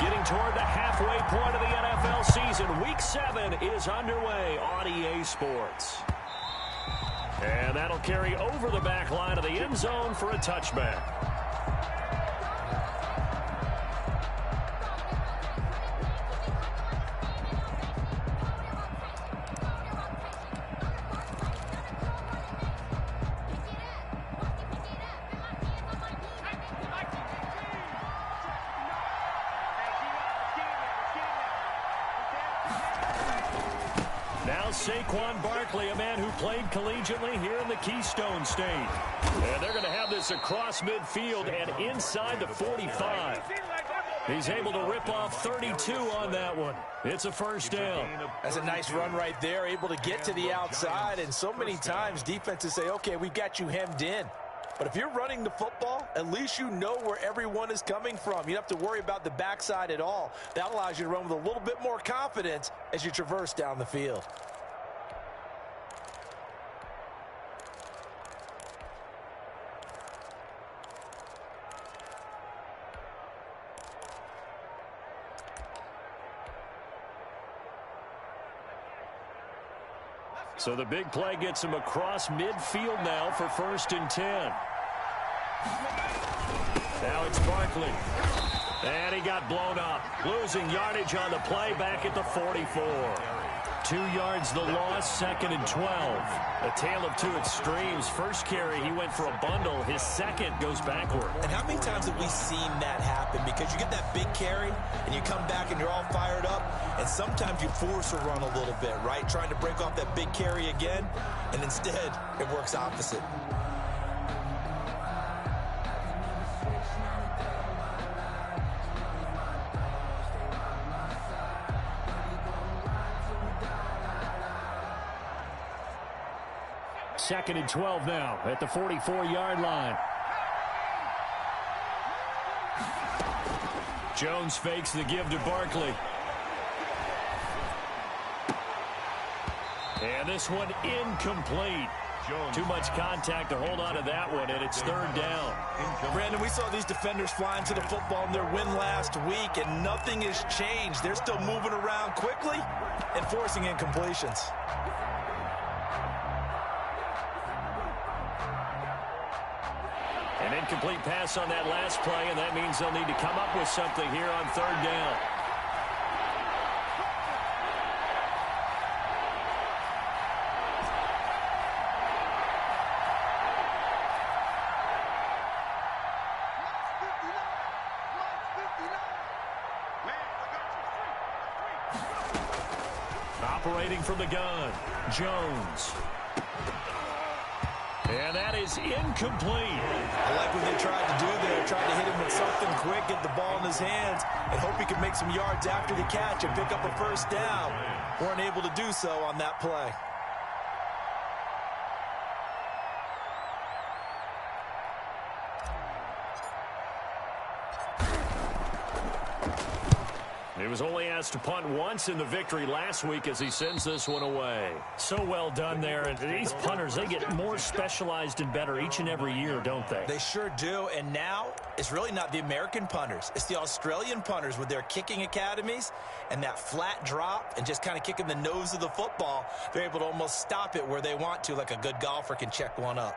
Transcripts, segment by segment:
Getting toward the halfway point of the NFL season. Week 7 is underway on EA Sports. And that'll carry over the back line of the end zone for a touchback. Saquon Barkley, a man who played collegiately here in the Keystone State. And they're going to have this across midfield and inside the 45. He's able to rip off 32 on that one. It's a first down. That's a nice run right there, able to get to the outside. And so many times defenses say, okay, we've got you hemmed in. But if you're running the football, at least you know where everyone is coming from. You don't have to worry about the backside at all. That allows you to run with a little bit more confidence as you traverse down the field. So the big play gets him across midfield now for 1st and 10. Now it's Barkley. And he got blown up. Losing yardage on the play back at the 44. 2 yards the loss, 2nd and 12. A tale of two extremes. First carry, he went for a bundle. His second goes backward. And how many times have we seen that happen? Because you get that big carry, and you come back and you're all fired up, and sometimes you force a run a little bit, right? Trying to break off that big carry again, and instead it works opposite. Second and 12 now at the 44-yard line. Jones fakes the give to Barkley. And this one incomplete. Too much contact to hold on to that one, and it's 3rd down. Brandon, we saw these defenders flying to the football in their win last week, and nothing has changed. They're still moving around quickly and forcing incompletions. An incomplete pass on that last play, and that means they'll need to come up with something here on 3rd down. Operating from the gun, Jones. And that is incomplete. I like what they tried to do there. Tried to hit him with something quick, get the ball in his hands, and hope he could make some yards after the catch and pick up a 1st down. Weren't able to do so on that play. He was only asked to punt once in the victory last week as he sends this one away. So well done there. And these punters, they get more specialized and better each and every year, don't they? They sure do. And now it's really not the American punters. It's the Australian punters with their kicking academies and that flat drop and just kind of kicking the nose of the football. They're able to almost stop it where they want to, like a good golfer can check one up.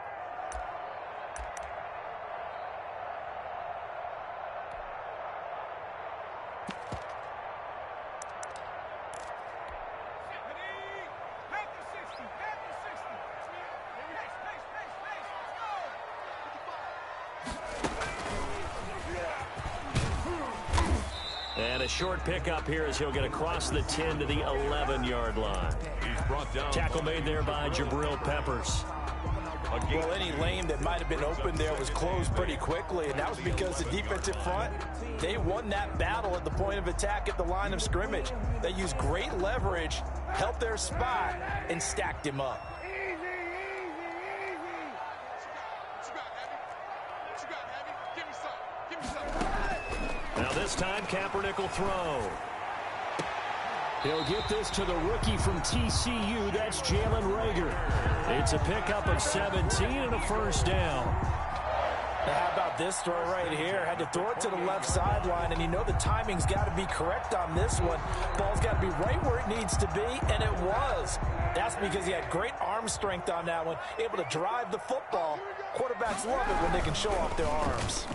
And a short pickup here as he'll get across the 10 to the 11-yard line. Tackle made there by Jabril Peppers. Well, any lane that might have been open there was closed pretty quickly, and that was because the defensive front, they won that battle at the point of attack at the line of scrimmage. They used great leverage, helped their spot, and stacked him up. Now this time, Kaepernick will throw. He'll get this to the rookie from TCU. That's Jalen Reagor. It's a pickup of 17 and a 1st down. How about this throw right here? Had to throw it to the left sideline, and you know the timing's got to be correct on this one. Ball's got to be right where it needs to be, and it was. That's because he had great arm strength on that one, able to drive the football. Quarterbacks love it when they can show off their arms.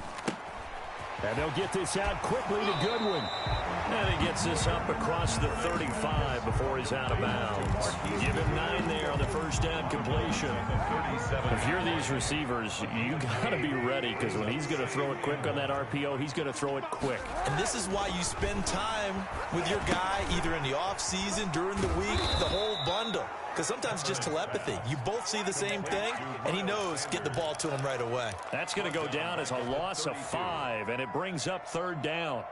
And they'll get this out quickly to Goodwin. And he gets this up across the 35 before he's out of bounds. Give him 9 there on the first down completion. If you're these receivers, you got to be ready, because when he's going to throw it quick on that RPO, he's going to throw it quick. And this is why you spend time with your guy either in the offseason, during the week, the whole bundle. Because sometimes just telepathy. You both see the same thing, and he knows get the ball to him right away. That's going to go down as a loss of 5, and it brings up 3rd down.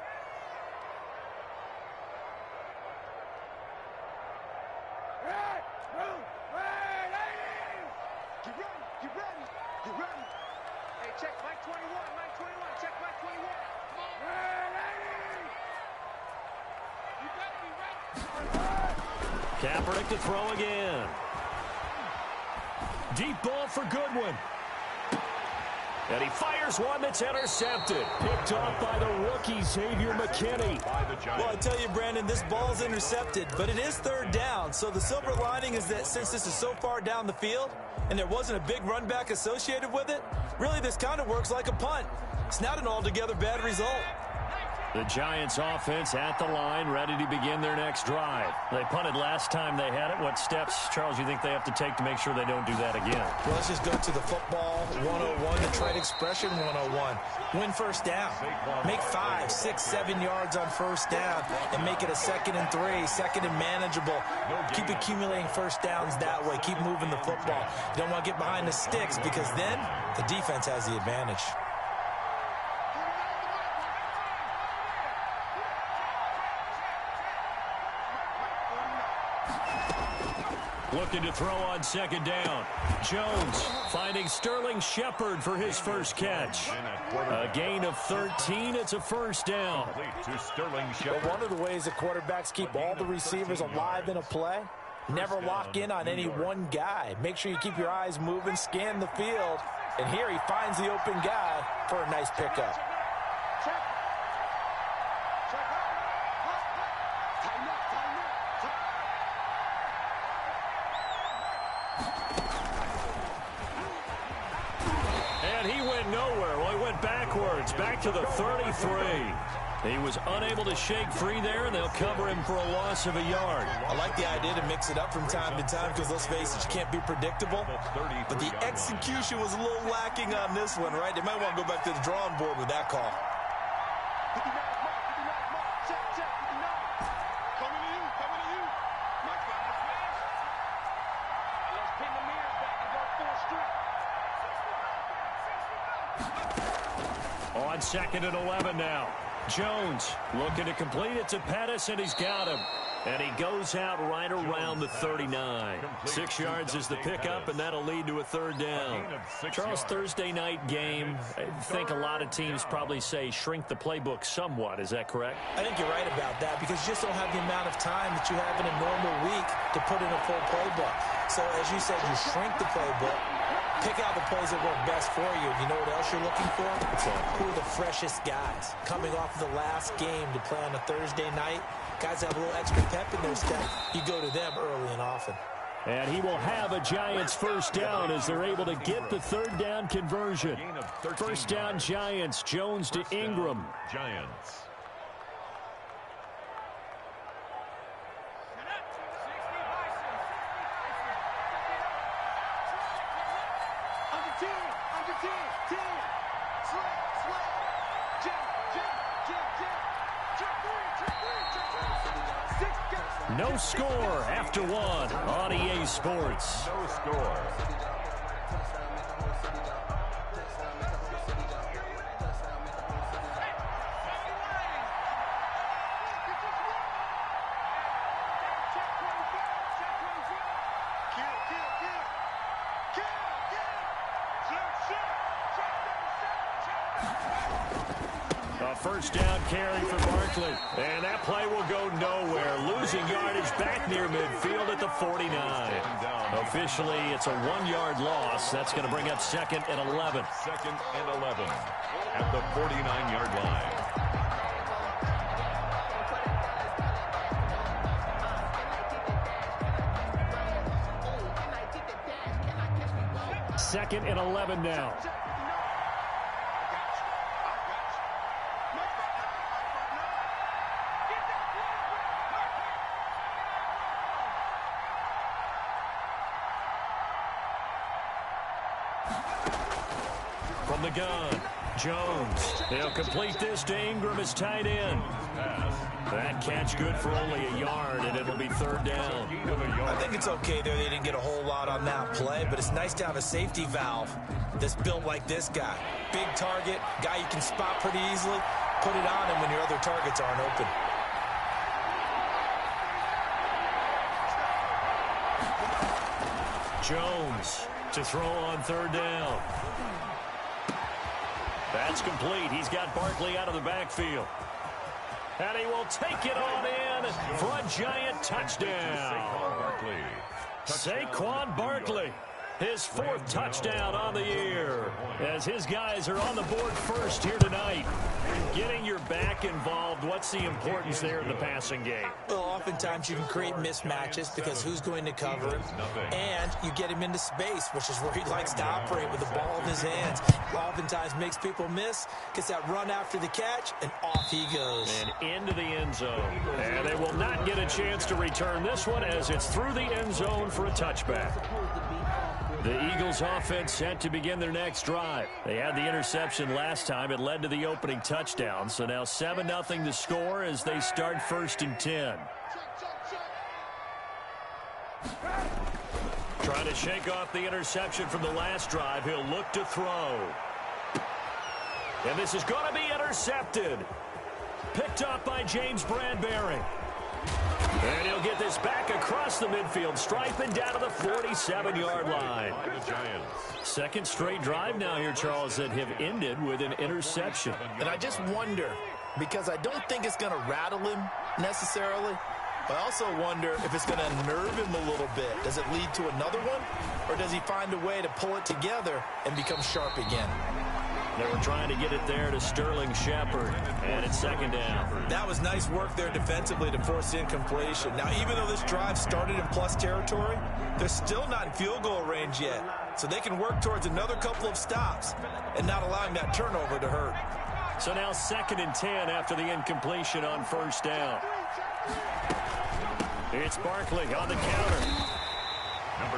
Kaepernick to throw again. Deep ball for Goodwin. And he fires one that's intercepted. Picked off by the rookie, Xavier McKinney. Well, I tell you, Brandon, this ball's intercepted, but it is 3rd down. So the silver lining is that since this is so far down the field and there wasn't a big run back associated with it, really this kind of works like a punt. It's not an altogether bad result. The Giants offense at the line, ready to begin their next drive. They punted last time they had it. What steps, Charles, you think they have to take to make sure they don't do that again? Well, let's just go to the football 101, the trade expression 101. Win first down. Make 5, 6, 7 yards on first down and make it a 2nd and 3, 2nd and manageable. Keep accumulating first downs that way. Keep moving the football. You don't want to get behind the sticks, because then the defense has the advantage. Looking to throw on 2nd down. Jones finding Sterling Shepard for his first catch. A gain of 13. It's a first down. But one of the ways the quarterbacks keep all the receivers alive in a play, never lock in on any one guy. Make sure you keep your eyes moving, scan the field. And here he finds the open guy for a nice pickup. Back to the 33. He was unable to shake free there, and they'll cover him for a loss of a yard. I like the idea to mix it up from time to time, because let's face it, you can't be predictable. But the execution was a little lacking on this one, right? They might want to go back to the drawing board with that call. On 2nd and 11 now. Jones looking to complete it to Pettis, and he's got him. And he goes out right around the 39. 6 yards is the pickup, and that'll lead to a 3rd down. Charles, Thursday night game, I think a lot of teams probably say shrink the playbook somewhat. Is that correct? I think you're right about that, because you just don't have the amount of time that you have in a normal week to put in a full playbook. So as you said, you shrink the playbook. Pick out the plays that work best for you. You know what else you're looking for? Who are the freshest guys coming off of the last game to play on a Thursday night? Guys have a little extra pep in their step. You go to them early and often. And he will have a Giants first down as they're able to get the 3rd down conversion. First down Giants. Jones to Ingram. Giants. No score after 1 on EA Sports. No score. A first down carry for Barkley. And that play will go nowhere. Losing yardage back near midfield at the 49. Officially, it's a 1-yard loss. That's going to bring up 2nd and 11. 2nd and 11 at the 49-yard line. 2nd and 11 now. From the gun, Jones. They'll complete this to Ingram as tight end. That catch good for only a yard, and it'll be 3rd down. I think it's okay there. They didn't get a whole lot on that play, but it's nice to have a safety valve that's built like this guy. Big target, guy you can spot pretty easily. Put it on him when your other targets aren't open. Jones to throw on 3rd down. That's complete. He's got Barkley out of the backfield. And he will take it on in for a giant touchdown. Saquon Barkley, his 4th touchdown on the year, as his guys are on the board first here tonight. Getting your back involved, what's the importance there in the passing game? Well, oftentimes you can create mismatches because who's going to cover him, and you get him into space, which is where he likes to operate with the ball in his hands. Oftentimes makes people miss, gets that run after the catch, and off he goes. And into the end zone. And they will not get a chance to return this one as it's through the end zone for a touchback. The Eagles offense set to begin their next drive. They had the interception last time. It led to the opening touchdown. So now 7-0 to score as they start 1st and 10. Trying to shake off the interception from the last drive. He'll look to throw. And this is going to be intercepted. Picked up by James Bradbury. And he'll get this back across the midfield stripe and down to the 47-yard line. 2nd straight drive now here, Charles, that have ended with an interception. And I just wonder, because I don't think it's going to rattle him necessarily, but I also wonder if it's going to unnerve him a little bit. Does it lead to another one, or does he find a way to pull it together and become sharp again? They were trying to get it there to Sterling Shepard, and it's 2nd down. That was nice work there defensively to force incompletion. Now, even though this drive started in plus territory, they're still not in field goal range yet. So they can work towards another couple of stops and not allowing that turnover to hurt. So now 2nd and 10 after the incompletion on 1st down. It's Barkley on the counter.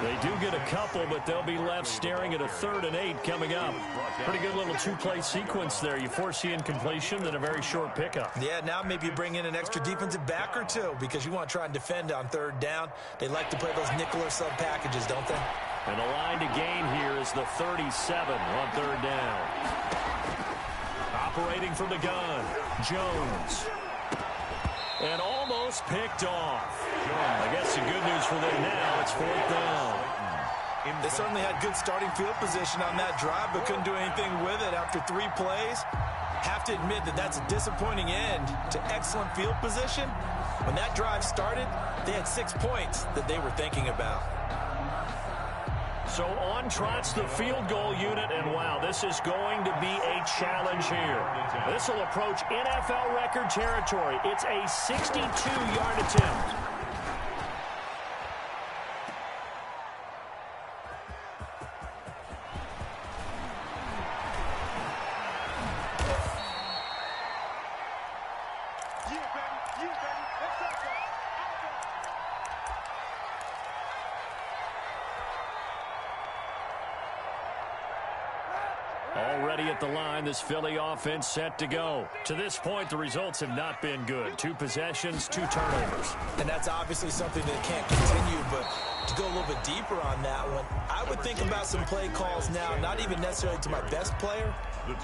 They do get a couple, but they'll be left staring at a 3rd and 8 coming up. Pretty good little 2-play sequence there. You force the incompletion, then a very short pickup. Yeah, now maybe you bring in an extra defensive back or two because you want to try and defend on 3rd down. They like to play those nickel or sub packages, don't they? And the line to gain here is the 37 on 3rd down. Operating from the gun, Jones. And almost picked off. I guess the good news for them now, it's 4th down. They certainly had good starting field position on that drive, but couldn't do anything with it after 3 plays. Have to admit that that's a disappointing end to excellent field position. When that drive started, they had 6 points that they were thinking about. So on trots the field goal unit, and wow, this is going to be a challenge here. This will approach NFL record territory. It's a 62-yard attempt. Already at the line, this Philly offense set to go. To this point, the results have not been good. 2 possessions, 2 turnovers. And that's obviously something that can't continue, but to go a little bit deeper on that one, I would think about some play calls now, not even necessarily to my best player,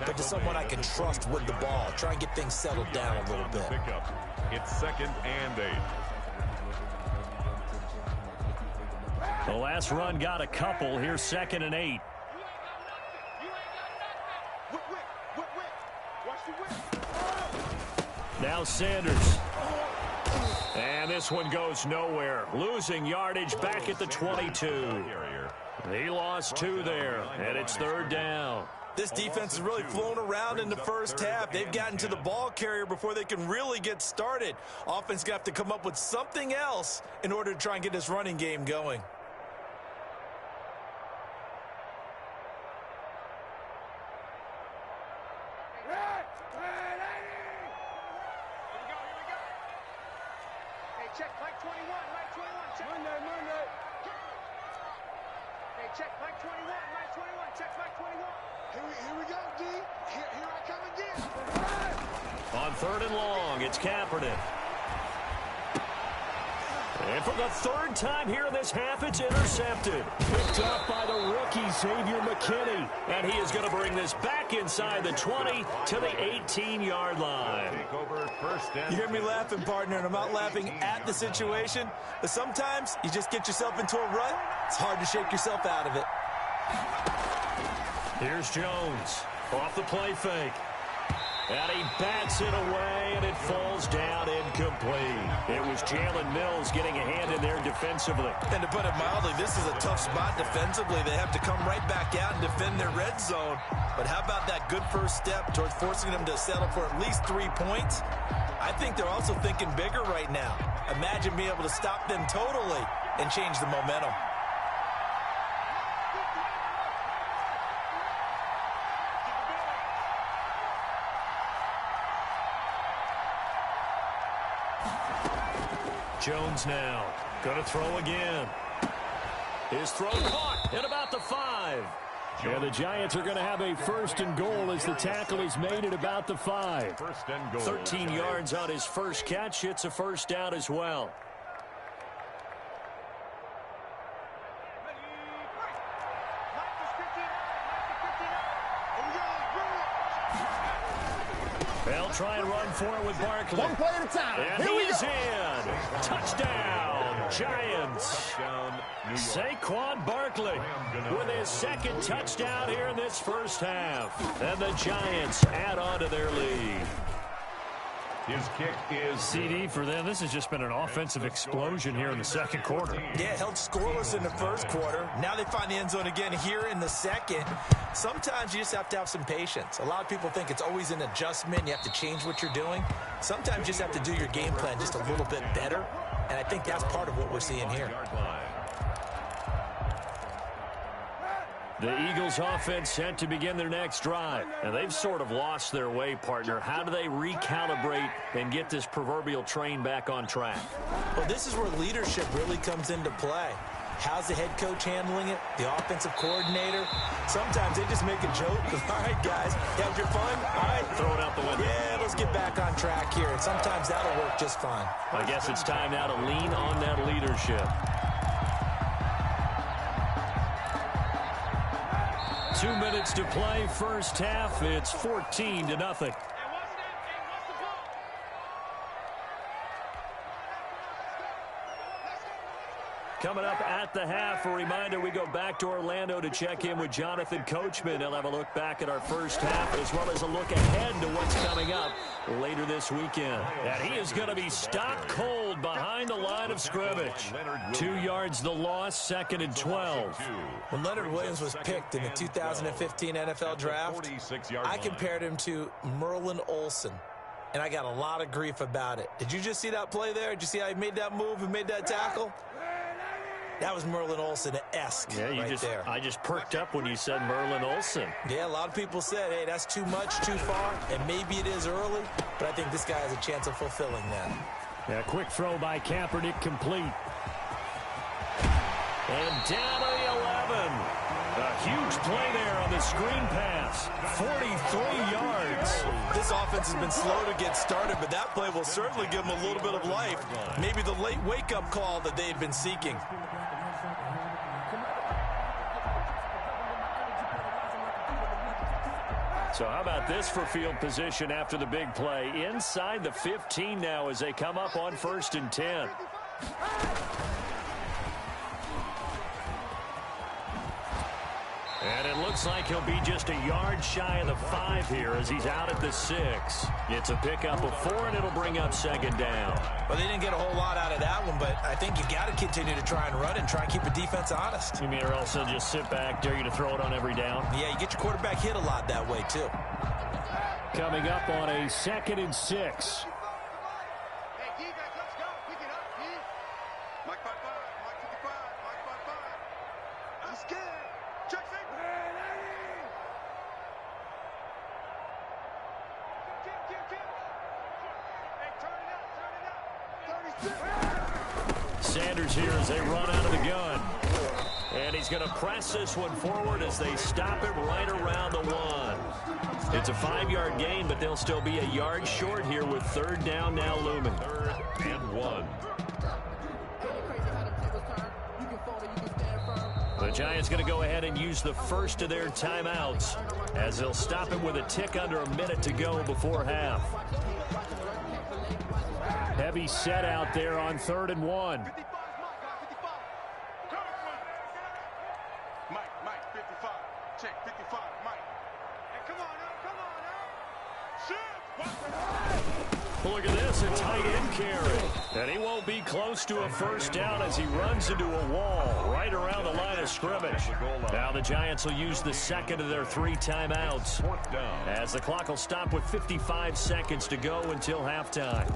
but to someone I can trust with the ball. Try and get things settled down a little bit. It's 2nd and 8. The last run got a couple. Here's 2nd and 8. Now Sanders. And this one goes nowhere. Losing yardage back at the 22. He lost 2 there, and it's 3rd down. This defense has really flown around in the first half. They've gotten to the ball carrier before they can really get started. Offense going to have to come up with something else in order to try and get this running game going. Check, Mike 21, Mike 21, check. Monday. Hey, check, Mike 21, Mike 21, check, Mike 21. Here we go, D. Here I come again. On 3rd and long, it's Kaepernick. And for the 3rd time here in this half, it's intercepted. Picked up by the rookie, Xavier McKinney. And he is going to bring this back inside the 20 to the 18-yard line. You hear me laughing, partner, and I'm not laughing at the situation. But sometimes you just get yourself into a rut. It's hard to shake yourself out of it. Here's Jones off the play fake. And he bats it away, and it falls down incomplete. It was Jalen Mills getting a hand in there defensively. And to put it mildly, this is a tough spot defensively. They have to come right back out and defend their red zone. But how about that good first step towards forcing them to settle for at least 3 points? I think they're also thinking bigger right now. Imagine being able to stop them totally and change the momentum. Jones now going to throw again. His throw caught at about the 5. And the Giants are going to have a 1st and goal as the tackle is made at about the 5. 13 yards on his first catch. It's a 1st down as well. They'll try and run for it with Barkley. One play at a time. And he's in. Touchdown, Giants. Saquon Barkley with his 2nd touchdown here in this first half. And the Giants add on to their lead. His kick is CD for them. This has just been an offensive explosion here in the 2nd quarter. Yeah, held scoreless in the 1st quarter. Now they find the end zone again here in the 2nd. Sometimes you just have to have some patience. A lot of people think it's always an adjustment. You have to change what you're doing. Sometimes you just have to do your game plan just a little bit better. And I think that's part of what we're seeing here. The Eagles offense set to begin their next drive. And they've sort of lost their way, partner. How do they recalibrate and get this proverbial train back on track? Well, this is where leadership really comes into play. How's the head coach handling it? The offensive coordinator? Sometimes they just make a joke. All right, guys, you have your fun? All right. Throw it out the window. Yeah, let's get back on track here. And sometimes that'll work just fine. I guess it's time now to lean on that leadership. 2 minutes to play, first half. It's 14-0. Coming up at the half, a reminder, we go back to Orlando to check in with Jonathan Coachman. He'll have a look back at our first half as well as a look ahead to what's coming up later this weekend. And he is going to be stopped cold behind the line of scrimmage. 2 yards the loss, 2nd and 12. When Leonard Williams was picked in the 2015 NFL Draft, I compared him to Merlin Olsen. And I got a lot of grief about it. Did you just see that play there? Did you see how he made that move and made that tackle? That was Merlin Olsen-esque there. I just perked up when you said Merlin Olsen. Yeah, a lot of people said, hey, that's too much, too far, and maybe it is early, but I think this guy has a chance of fulfilling that. Yeah, quick throw by Kaepernick complete. And down to the 11. A huge play there on the screen pass. 43 yards. This offense has been slow to get started, but that play will certainly give them a little bit of life. Maybe the late wake-up call that they had been seeking. So how about this for field position after the big play? Inside the 15 now as they come up on 1st and 10. And it looks like he'll be just a yard shy of the 5 here as he's out at the 6. It's a pickup of 4, and it'll bring up second down. Well, they didn't get a whole lot out of that one, but I think you got to continue to try and run and try and keep the defense honest. You mean, or else they'll just sit back, dare you to throw it on every down? Yeah, you get your quarterback hit a lot that way, too. Coming up on a 2nd and 6. Hey, defense, let's go. Pick it up, D. Mike 5-5, Mike 55, Mike 5-5. I'm scared. Check safety. Hey, turn it up, 36. Sanders here as they run out of the gun. And he's going to press this one forward as they stop it right around the 1. It's a 5-yard gain, but they'll still be a yard short here with 3rd down now looming. 3rd and 1. The Giants going to go ahead and use the first of their timeouts as they'll stop it with a tick under a minute to go before half. Heavy set out there on 3rd and 1. Mike, 55. Check, 55, Mike. Hey, come on now. Shoot! Look at this, a tight end carry. And he won't be close to a first down as he runs into a wall right around the line of scrimmage. Now the Giants will use the 2nd of their 3 timeouts 4th down. as the clock will stop with 55 seconds to go until halftime.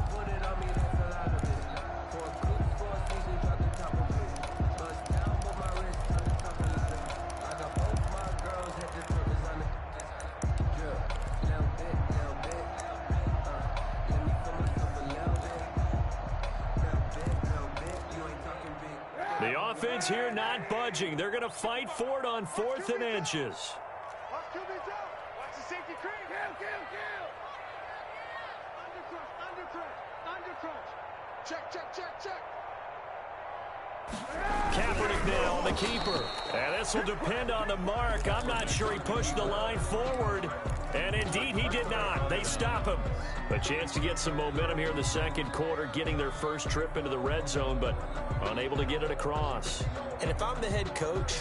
The offense here not budging. They're going to fight for it on 4th and inches. Watch QB zone. Watch the safety creep. Kill. Undercrunch. Check. Kaepernick now on the keeper. And this will depend on the mark. I'm not sure he pushed the line forward. And indeed, he did not. They stop him. A chance to get some momentum here in the 2nd quarter, getting their first trip into the red zone, but unable to get it across. And if I'm the head coach,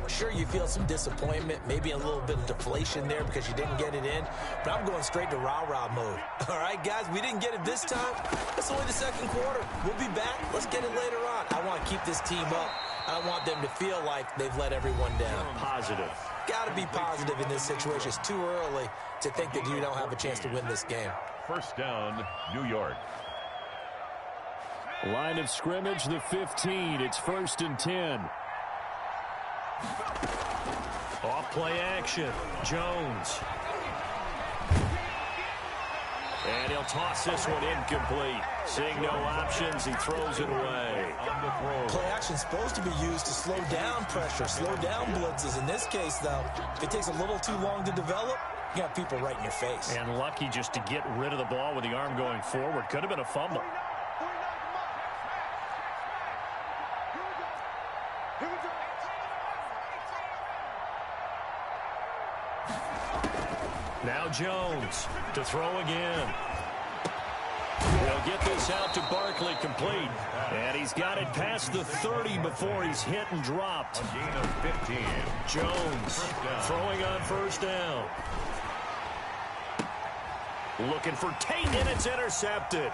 sure, you feel some disappointment, maybe a little bit of deflation there because you didn't get it in, but I'm going straight to rah-rah mode. All right, guys, we didn't get it this time. It's only the 2nd quarter. We'll be back. Let's get it later on. I want to keep this team up. I want them to feel like they've let everyone down. Positive. Got to be positive in this situation. It's too early to think that you don't have a chance to win this game. 1st down, New York. Line of scrimmage, the 15. It's 1st and 10. Off play action. Jones. And he'll toss this one incomplete. Seeing no options, he throws it away. On the throw. Play action is supposed to be used to slow down pressure, slow down blitzes. In this case, though, if it takes a little too long to develop, you got people right in your face. And lucky just to get rid of the ball with the arm going forward. Could have been a fumble. Here we go. Now Jones to throw again. He'll get this out to Barkley complete. And he's got it past the 30 before he's hit and dropped. A gain of 15. Jones throwing on 1st down. Looking for Tate, and it's intercepted.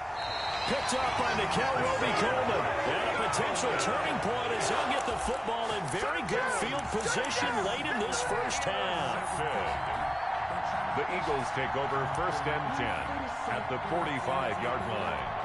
Picked off by Nikel Roby-Coleman. And a potential turning point as he'll get the football in very good field position late in this first half. The Eagles take over 1st and 10 at the 45-yard line.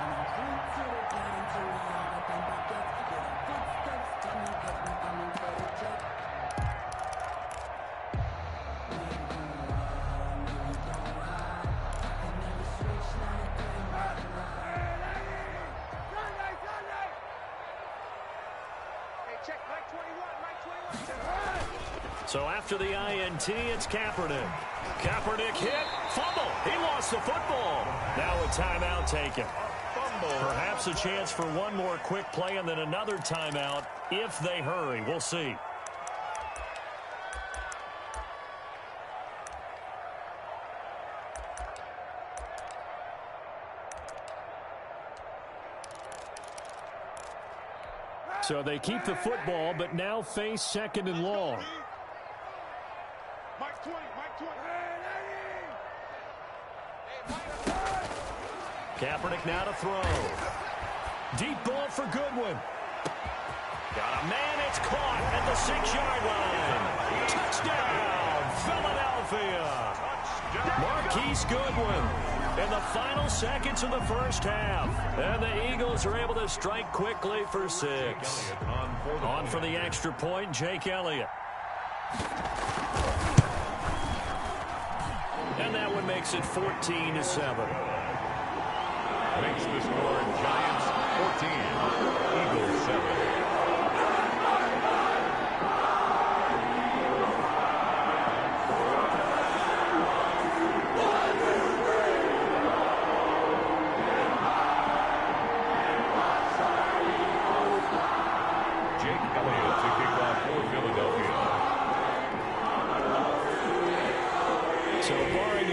So after the INT, it's Kaepernick. Kaepernick hit, fumble. He lost the football. Now a timeout taken. Perhaps a chance for one more quick play and then another timeout if they hurry. We'll see. So they keep the football, but now face 2nd and long. Mike 20, Mike 20. Kaepernick now to throw. Deep ball for Goodwin. Got a man, it's caught at the 6-yard line. Touchdown, Philadelphia. Marquise Goodwin in the final seconds of the first half. And the Eagles are able to strike quickly for 6. On for the extra point, Jake Elliott. And that one makes it 14-7. Makes the score Giants 14, Eagles 7.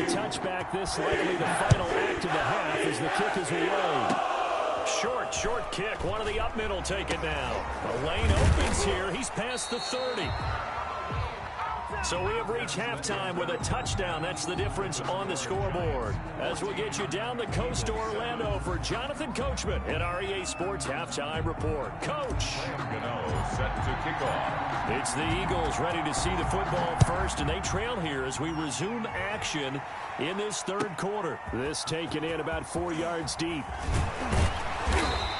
Touchback, this likely the final act of the half as the kick is away. Short kick. One of the up middle take it now. The lane opens here. He's past the 30. So we have reached halftime with a touchdown. That's the difference on the scoreboard. As we'll get you down the coast to Orlando for Jonathan Coachman at our EA Sports Halftime Report. Coach. Gano set to kick off. It's the Eagles ready to see the football first, and they trail here as we resume action in this third quarter. This taken in about 4 yards deep.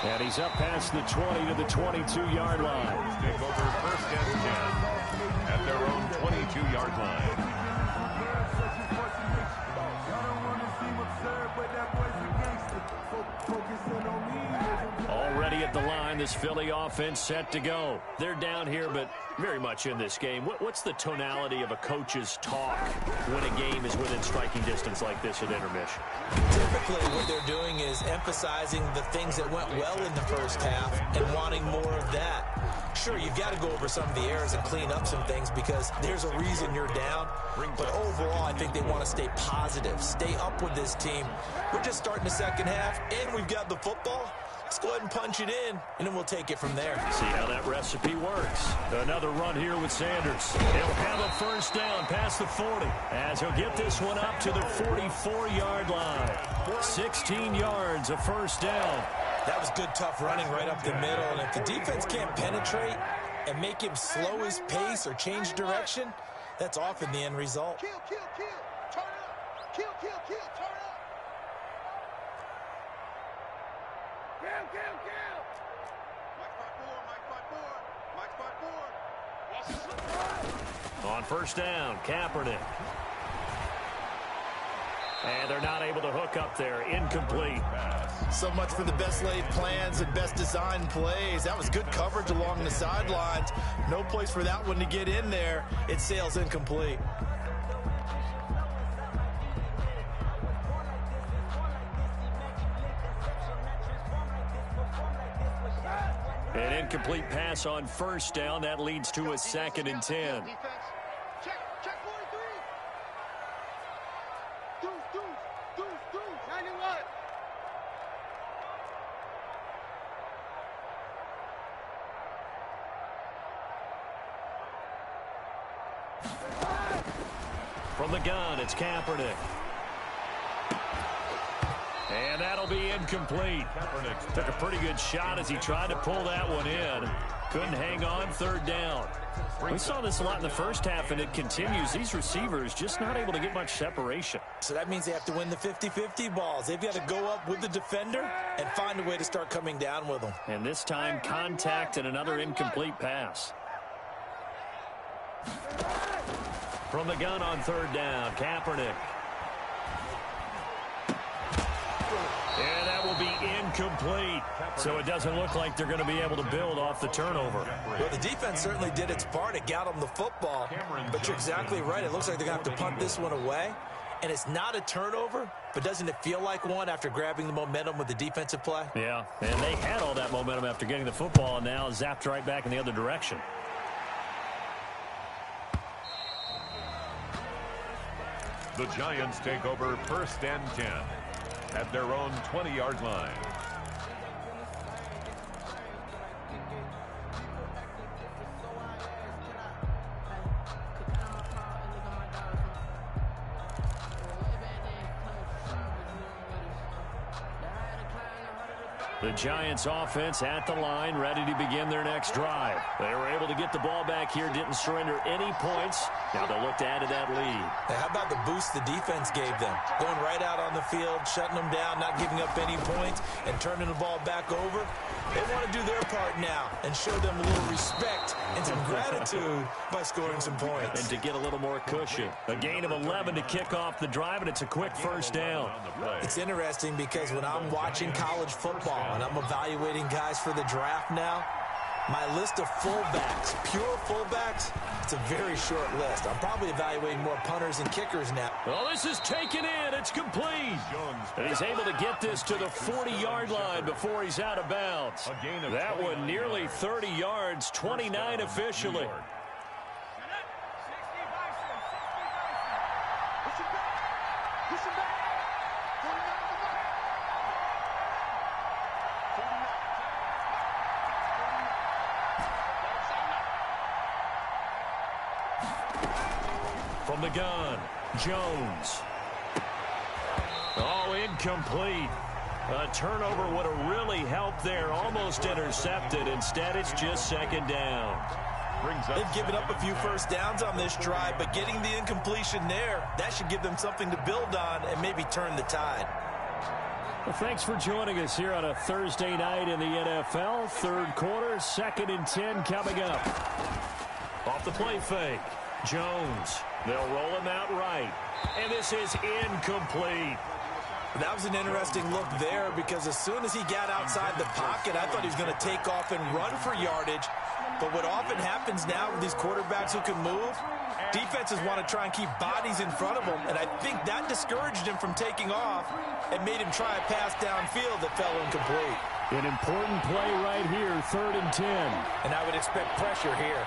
And he's up past the 20 to the 22-yard line. Take over first and 10 at their own 22-yard line. Already at the line, this Philly offense set to go. They're down here, but very much in this game. What's the tonality of a coach's talk when a game is within striking distance like this at intermission? Typically, what they're doing is emphasizing the things that went well in the first half and wanting more of that. Sure, you've got to go over some of the errors and clean up some things because there's a reason you're down. But overall, I think they want to stay positive, stay up with this team. We're just starting the second half, and we've got the football. Let's go ahead and punch it in, and then we'll take it from there. See how that recipe works. Another run here with Sanders. He'll have a first down past the 40 as he'll get this one up to the 44-yard line. 16 yards, a first down. That was good, tough running right up the middle, and if the defense can't penetrate and make him slow his pace or change direction, that's often the end result. Kill, kill, kill. Turn up. Kill, kill, kill. Turn up. Kill, kill, kill. Mike 5-4, Mike 5-4. Mike 5-4. On first down, Kaepernick. And they're not able to hook up there. Incomplete. So much for the best laid plans and best designed plays. That was good coverage along the sidelines. No place for that one to get in there. It sails incomplete. An incomplete pass on first down. That leads to a 2nd and 10. Check 43. Deuce, 91. From the gun, it's Kaepernick. And that'll be incomplete. Took a pretty good shot as he tried to pull that one in. Couldn't hang on, third down. We saw this a lot in the first half, and it continues. These receivers just not able to get much separation. So that means they have to win the 50-50 balls. They've got to go up with the defender and find a way to start coming down with them. And this time, contact and another incomplete pass. From the gun on third down, Kaepernick. And that will be incomplete. So it doesn't look like they're going to be able to build off the turnover. Well, the defense certainly did its part. It got them the football. But you're exactly right. It looks like they're going to have to punt this one away. And it's not a turnover, but doesn't it feel like one after grabbing the momentum with the defensive play? Yeah, and they had all that momentum after getting the football, and now zapped right back in the other direction. The Giants take over first and 10 at their own 20-yard line. The Giants offense at the line, ready to begin their next drive. They were able to get the ball back here, didn't surrender any points. Now they'll look to add to that lead. Now, how about the boost the defense gave them? Going right out on the field, shutting them down, not giving up any points, and turning the ball back over. They want to do their part now and show them a little respect and some gratitude by scoring some points. And to get a little more cushion. A gain of 11 to kick off the drive, and it's a quick first down. It's interesting because when I'm watching college football and I'm evaluating guys for the draft now, my list of fullbacks, pure fullbacks, it's a very short list. I'm probably evaluating more punters and kickers now. Well, this is taken in. It's complete. And he's able to get this to the 40-yard line before he's out of bounds. That one nearly 30 yards, 29 officially. From the gun, Jones. Oh, incomplete. A turnover would have really helped there. Almost intercepted. Instead, it's just second down. They've given up a few first downs on this drive, but getting the incompletion there, that should give them something to build on and maybe turn the tide. Well, thanks for joining us here on a Thursday night in the NFL. Third quarter, 2nd and 10 coming up. Off the play fake, Jones. They'll roll him out right. And this is incomplete. That was an interesting look there because as soon as he got outside the pocket, I thought he was going to take off and run for yardage. But what often happens now with these quarterbacks who can move, defenses want to try and keep bodies in front of them. And I think that discouraged him from taking off and made him try a pass downfield that fell incomplete. An important play right here, 3rd and 10. And I would expect pressure here.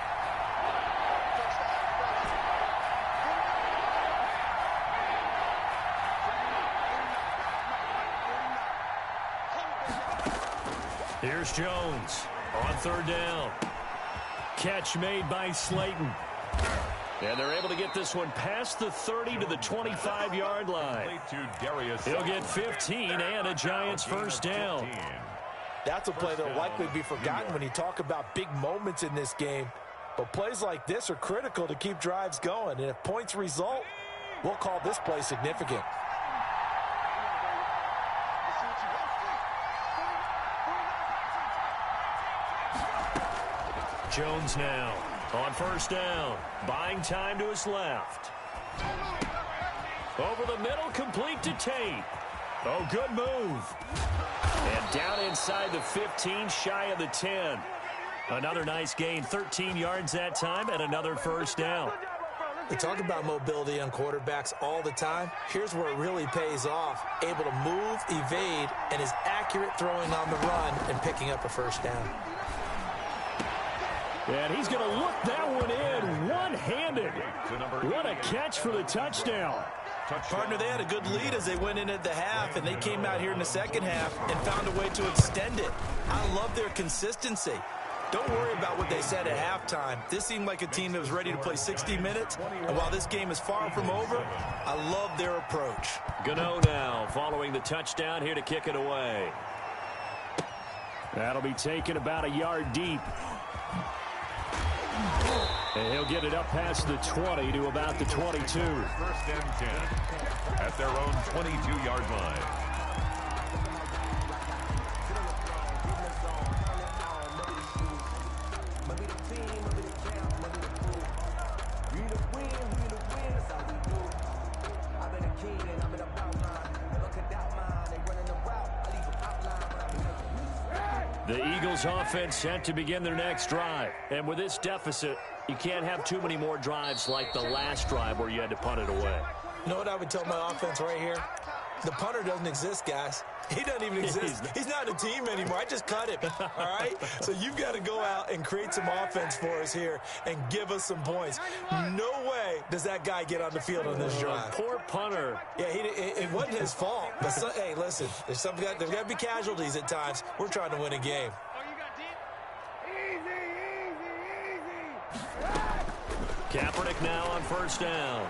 Here's Jones on 3rd down. Catch made by Slayton. And they're able to get this one past the 30 to the 25-yard line. He'll get 15 and a Giants first down. That's a play that'll likely be forgotten when you talk about big moments in this game. But plays like this are critical to keep drives going. And if points result, we'll call this play significant. Jones now on 1st down, buying time to his left. Over the middle, complete to Tate. Oh, good move. And down inside the 15, shy of the 10. Another nice gain, 13 yards that time, and another first down. We talk about mobility on quarterbacks all the time. Here's where it really pays off. Able to move, evade, and is accurate throwing on the run and picking up a first down. And he's going to look that one in one-handed. What a catch for the touchdown. Partner, they had a good lead as they went in at the half, and they came out here in the second half and found a way to extend it. I love their consistency. Don't worry about what they said at halftime. This seemed like a team that was ready to play 60 minutes, and while this game is far from over, I love their approach. Gano now following the touchdown here to kick it away. That'll be taken about a yard deep. And he'll get it up past the 20 to about the 22. 1st and 10 at their own 22-yard line. The Eagles offense set to begin their next drive. And with this deficit, you can't have too many more drives like the last drive where you had to punt it away. You know what I would tell my offense right here? The punter doesn't exist, guys. He doesn't even exist. He's not a team anymore. I just cut him, all right? So you've got to go out and create some offense for us here and give us some points. No way does that guy get on the field on this drive. Poor punter. Yeah, it wasn't his fault. But hey, listen, there's got to be casualties at times. We're trying to win a game. Kaepernick now on 1st down.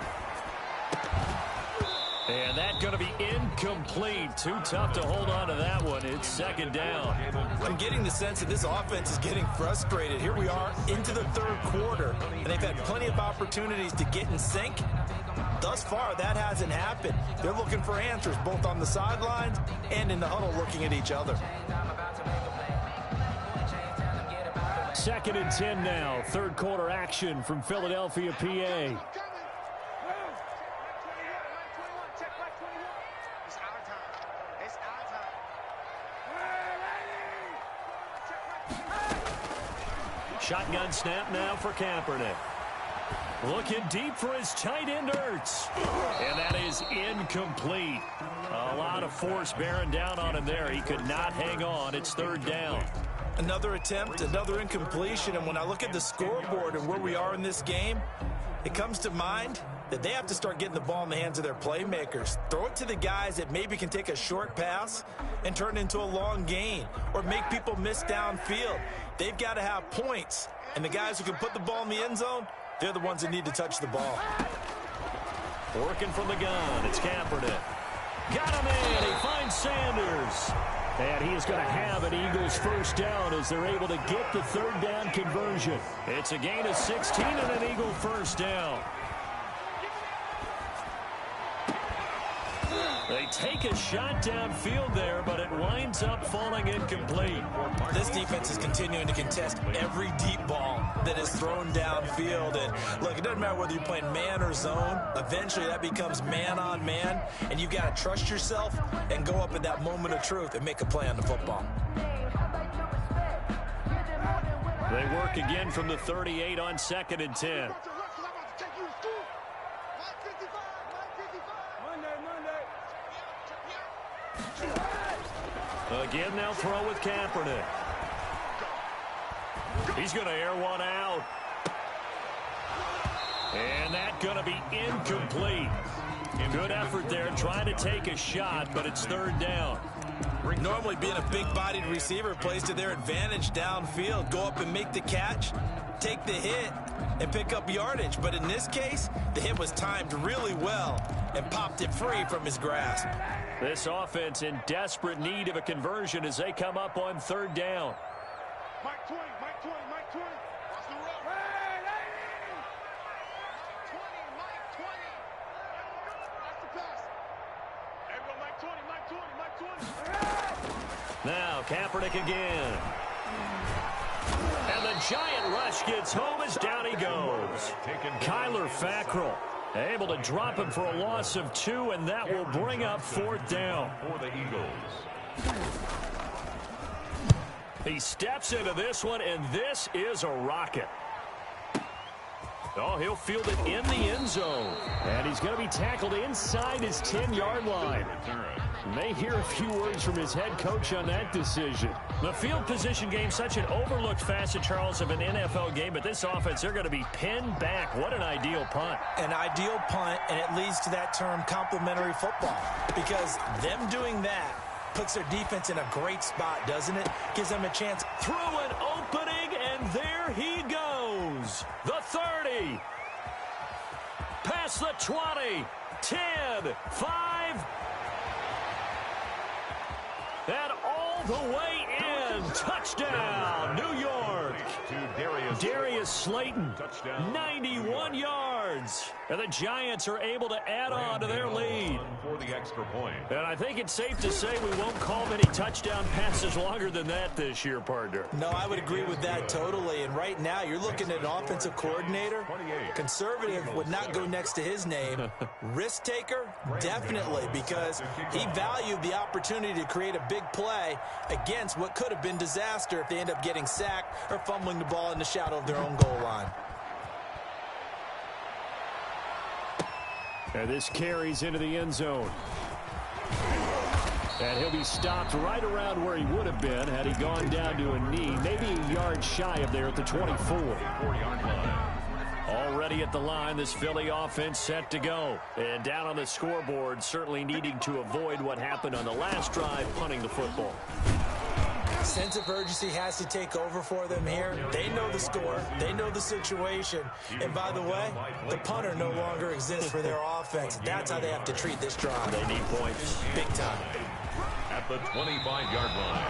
And that's going to be incomplete. Too tough to hold on to that one. It's second down. I'm getting the sense that this offense is getting frustrated. Here we are into the third quarter, and they've had plenty of opportunities to get in sync. Thus far, that hasn't happened. They're looking for answers both on the sidelines and in the huddle looking at each other. Second and 10 now. Third quarter action from Philadelphia, PA. Shotgun snap now for Kaepernick. Looking deep for his tight end, Ertz. And that is incomplete. A lot of force bearing down on him there. He could not hang on. It's third down. Another attempt, another incompletion. And when I look at the scoreboard and where we are in this game, it comes to mind that they have to start getting the ball in the hands of their playmakers. Throw it to the guys that maybe can take a short pass and turn it into a long gain or make people miss downfield. They've got to have points. And the guys who can put the ball in the end zone, they're the ones that need to touch the ball. Working from the gun, it's Kaepernick. Got him in, he finds Sanders. And he is going to have an Eagles first down as they're able to get the third down conversion. It's a gain of 16 and an Eagle first down. They take a shot downfield there, but it winds up falling incomplete. This defense is continuing to contest every deep ball that is thrown downfield. And look, it doesn't matter whether you're playing man or zone. Eventually that becomes man on man, and you've got to trust yourself and go up at that moment of truth and make a play on the football. They work again from the 38 on second and 10. Again, they'll throw with Kaepernick. He's going to air one out. And that's going to be incomplete. Good effort there, trying to take a shot, but it's third down. Normally being a big-bodied receiver plays to their advantage downfield. Go up and make the catch, take the hit, and pick up yardage. But in this case, the hit was timed really well and popped it free from his grasp. This offense in desperate need of a conversion as they come up on third down. Mike 20, Mike 20, Mike 20. Watch the rope. Hey, lady! Mike 20, Mike 20. That's the pass. There we go, Mike 20, Mike 20, Mike 20. Now, Kaepernick again. And the giant rush gets home as down he goes. Kyler Fackrell able to drop him for a loss of 2, and that will bring up fourth down. For the Eagles. He steps into this one, and this is a rocket. Oh, he'll field it in the end zone. And he's going to be tackled inside his 10-yard line. May hear a few words from his head coach on that decision. The field position game, such an overlooked facet, Charles, of an NFL game, but this offense, they're going to be pinned back. What an ideal punt. An ideal punt, and it leads to that term complementary football, because them doing that puts their defense in a great spot, doesn't it? Gives them a chance. Through an opening, and there he goes. The 30. Past the 20. 10. 5. And all the way in. Touchdown, New York. To Darius Slayton, 91 yards. And the Giants are able to add on to their lead. For the extra point. And I think it's safe to say we won't call many touchdown passes longer than that this year, partner. No, I would agree with that totally. And right now, you're looking at an offensive coordinator. Conservative would not go next to his name. Risk taker, definitely, because he valued the opportunity to create a big play against what could have been disaster if they end up getting sacked or fumbling the ball in the shadow of their own goal line. And this carries into the end zone. And he'll be stopped right around where he would have been had he gone down to a knee, maybe a yard shy of there at the 24-yard line. Already at the line, this Philly offense set to go. And down on the scoreboard, certainly needing to avoid what happened on the last drive, punting the football. Sense of urgency has to take over for them here. They know the score. They know the situation. And by the way, the punter no longer exists for their offense. That's how they have to treat this drive. They need points. Big time. At the 25-yard line.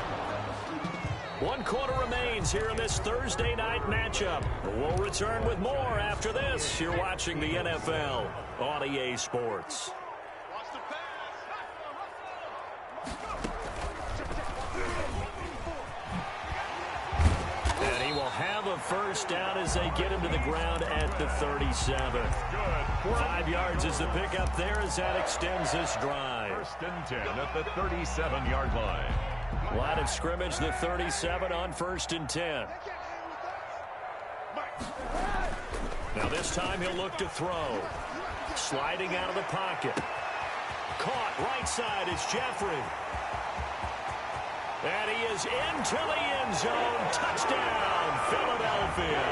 1 quarter remains here in this Thursday night matchup. We'll return with more after this. You're watching the NFL on EA Sports. And he will have a first down as they get him to the ground at the 37. 5 yards is the pickup there as that extends this drive. First and 10 at the 37-yard line. Line of scrimmage, the 37 on 1st and 10. Now this time he'll look to throw. Sliding out of the pocket. Caught right side, it's Jeffrey. And he is into the end zone. Touchdown, Philadelphia.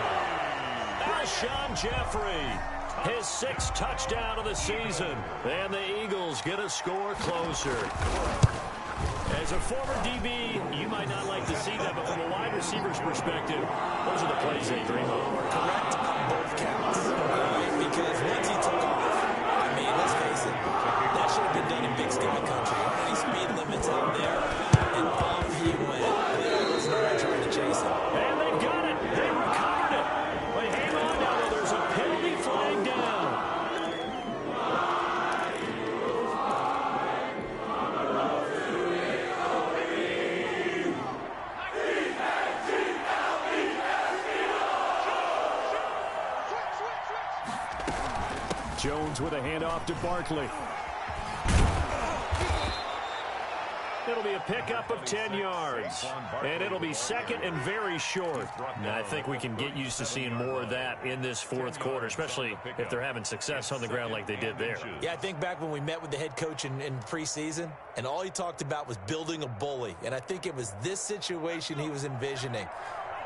Alshon Jeffrey, his 6th touchdown of the season. And the Eagles get a score closer. As a former DB, you might not like to see that, but from a wide receiver's perspective, those are the plays they dream of. Correct on both counts. Right? Because once he took off, I mean, let's face it, that should have been done in Big Sky Country. Any speed limits out there, and off he went. The Eagles are trying to chase him. And they've got it. They recovered it. But hang on now, there's a penalty flag down. Jones with a handoff to Barkley. It'll be a pickup of 10 yards. And it'll be 2nd and very short. And I think we can get used to seeing more of that in this 4th quarter, especially if they're having success on the ground like they did there. Yeah, I think back when we met with the head coach in preseason, and all he talked about was building a bully. And I think it was this situation he was envisioning.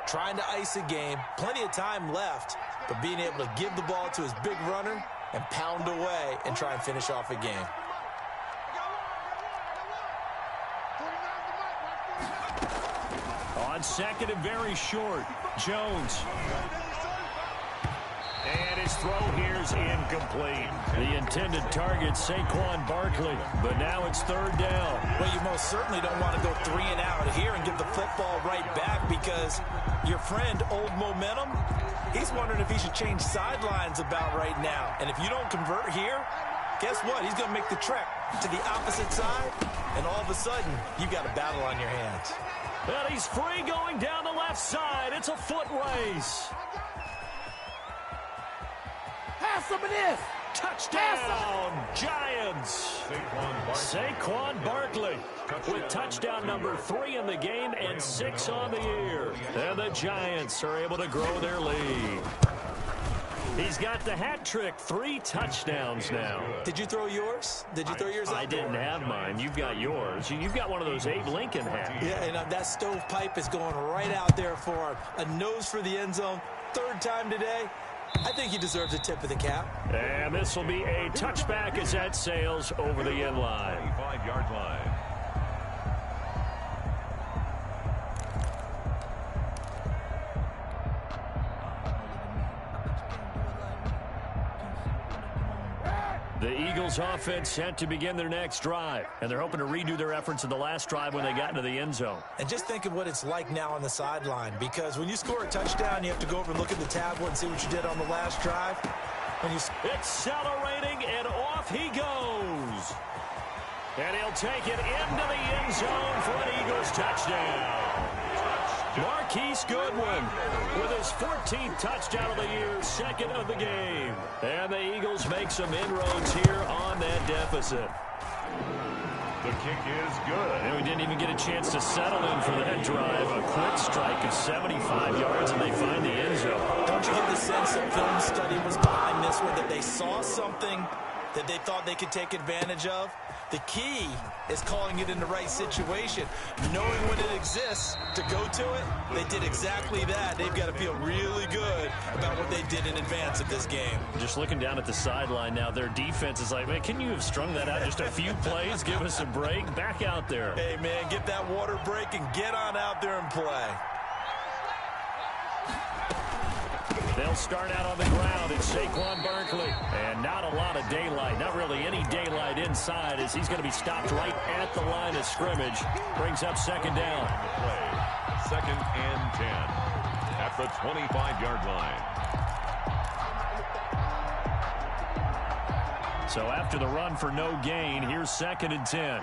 Trying to ice a game, plenty of time left, but being able to give the ball to his big runner and pound away and try and finish off a game. On 2nd and very short, Jones. And his throw here's incomplete. The intended target, Saquon Barkley. But now it's 3rd down. Well, you most certainly don't want to go 3 and out here and give the football right back because your friend, Old Momentum, he's wondering if he should change sidelines about right now. And if you don't convert here, guess what? He's going to make the trek to the opposite side, and all of a sudden, you've got a battle on your hands. And he's free going down the left side. It's a foot race. Have some of this. Touchdown, Giants. Saquon Barkley with touchdown number 3 in the game and 6 on the year. And the Giants are able to grow their lead. He's got the hat trick, 3 touchdowns now. Did you throw yours? Did you throw yours out? I didn't have mine. You've got yours. You've got one of those Abe Lincoln hats. Yeah, and that stovepipe is going right out there for him. A nose for the end zone. 3rd time today. I think he deserves a tip of the cap. And this will be a touchback as that sails over the end line. 25-yard line. The Eagles offense set to begin their next drive, and they're hoping to redo their efforts in the last drive when they got into the end zone. And just think of what it's like now on the sideline, because when you score a touchdown, you have to go over and look at the tablet and see what you did on the last drive. Accelerating, and off he goes. And he'll take it into the end zone for an Eagles touchdown. Marquise Goodwin with his 14th touchdown of the year, 2nd of the game. And the Eagles make some inroads here on that deficit. The kick is good. And we didn't even get a chance to settle in for that drive. A quick strike of 75 yards, and they find the end zone. Don't you get the sense that film study was behind this one, that they saw something that they thought they could take advantage of. The key is calling it in the right situation. Knowing when it exists to go to it, they did exactly that. They've got to feel really good about what they did in advance of this game. Just looking down at the sideline now, their defense is like, man, can you have strung that out just a few plays? Give us a break. Back out there. Hey, man, get that water break and get on out there and play. They'll start out on the ground. It's Saquon Barkley. And not a lot of daylight. Not really any daylight inside as he's going to be stopped right at the line of scrimmage. Brings up second down. Second and 10 at the 25-yard line. So after the run for no gain, here's second and 10.